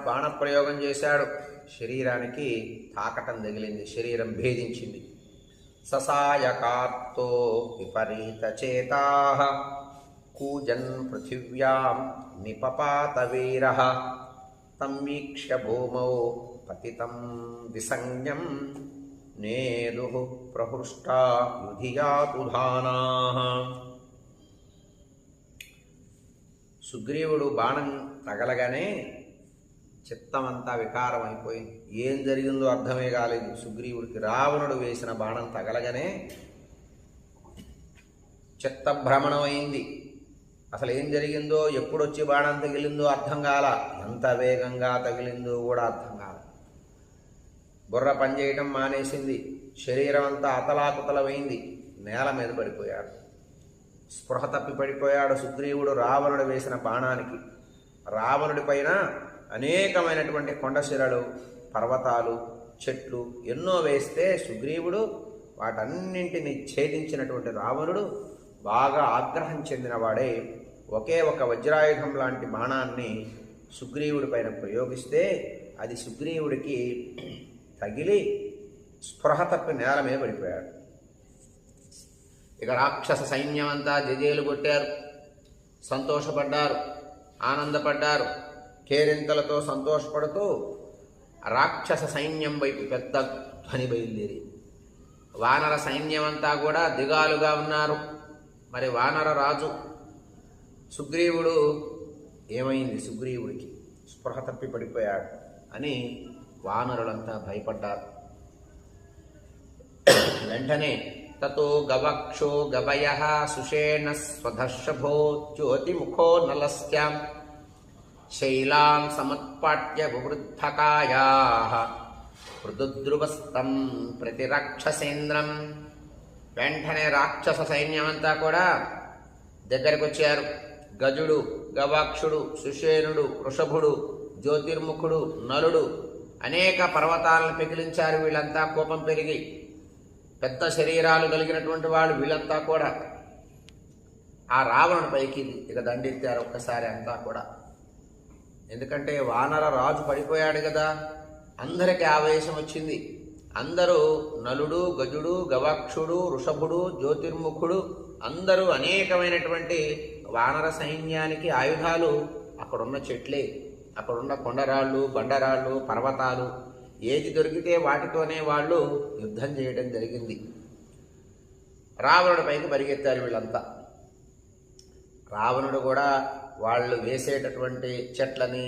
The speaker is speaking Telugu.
బాణప్రయోగం చేశాడు. శరీరానికి తాకటం తగిలింది, శరీరం భేదించింది. ససాయకార్తో విపరీత చేతా కూజన్ పృథివ్యాం నిపపాత వీర తం వీక్ష్య భూమౌ పతితం విసంజ్ఞం నేదు ప్రహృష్టా యుధియాతుధానా. సుగ్రీవుడు బాణం తగలగానే చిత్తమంతా వికారం అయిపోయింది. ఏం జరిగిందో అర్థమే కాలేదు సుగ్రీవుడికి. రావణుడు వేసిన బాణం తగలగానే చిత్తభ్రమణమైంది. అసలు ఏం జరిగిందో, ఎప్పుడొచ్చి బాణం తగిలిందో అర్థం కాల, ఎంత వేగంగా తగిలిందో కూడా అర్థం కాల. బుర్ర పనిచేయటం మానేసింది, శరీరం అంతా అతలాకుతలమైంది, నేల మీద పడిపోయాడు. స్పృహ తప్పి పడిపోయాడు సుగ్రీవుడు రావణుడు వేసిన బాణానికి. రావణుడి పైన అనేకమైనటువంటి కొండశిరలు, పర్వతాలు, చెట్లు ఎన్నో వేస్తే సుగ్రీవుడు వాటన్నింటినీ ఛేదించినటువంటి రావణుడు బాగా ఆగ్రహం చెందినవాడే ఒకే ఒక వజ్రాయుధం లాంటి బాణాన్ని సుగ్రీవుడి పైన ప్రయోగిస్తే అది సుగ్రీవుడికి తగిలి స్పృహ తప్పి నేల మీద పడిపోయాడు. ఇక రాక్షస సైన్యం అంతా జజేలు కొట్టారు, సంతోషపడ్డారు, ఆనందపడ్డారు. కేరింతలతో సంతోషపడుతూ రాక్షస సైన్యం వైపు పెద్ద ధ్వని బయలుదేరి వానర సైన్యం అంతా కూడా దిగాలుగా ఉన్నారు. మరి వానర రాజు సుగ్రీవుడు ఏమైంది, సుగ్రీవుడికి స్పృహ తప్పి పడిపోయాడు అని వానరులంతా భయపడ్డారు. వెంటనే తతో గవక్షో గవయః సుషేణ స్వధర్షభో జ్యోతిముఖో నలస్యాం శైలాం సమత్పాట్య వివృద్ధకాయాః పృథుద్రువస్తం ప్రతిరక్షసేంద్రం. వెంటనే రాక్షస సైన్యమంతా కూడా దగ్గరకు వచ్చారు. గజుడు, గవాక్షుడు, సుషేనుడు, వృషభుడు, జ్యోతిర్ముఖుడు, నలుడు అనేక పర్వతాలను పెకిలించారు. వీళ్ళంతా కోపం పెరిగి పెద్ద శరీరాలు కలిగినటువంటి వాళ్ళు వీళ్ళంతా కూడా ఆ రావణుడి పైకి ఇక దండెత్తారు ఒక్కసారి అంతా కూడా. ఎందుకంటే వానర రాజు పడిపోయాడు కదా, అందరికీ ఆవేశం వచ్చింది. అందరూ నలుడు, గజుడు, గవాక్షుడు, వృషభుడు, జ్యోతిర్ముఖుడు అందరూ అనేకమైనటువంటి వానర సైన్యానికి ఆయుధాలు అక్కడున్న చెట్లే, అక్కడున్న కొండరాళ్ళు, బండరాళ్ళు, పర్వతాలు ఏది దొరికితే వాటితోనే వాళ్ళు యుద్ధం చేయడం జరిగింది. రావణుడి పైకి పరిగెత్తారు వీళ్ళంతా. రావణుడు కూడా వాళ్ళు వేసేటటువంటి చెట్లని,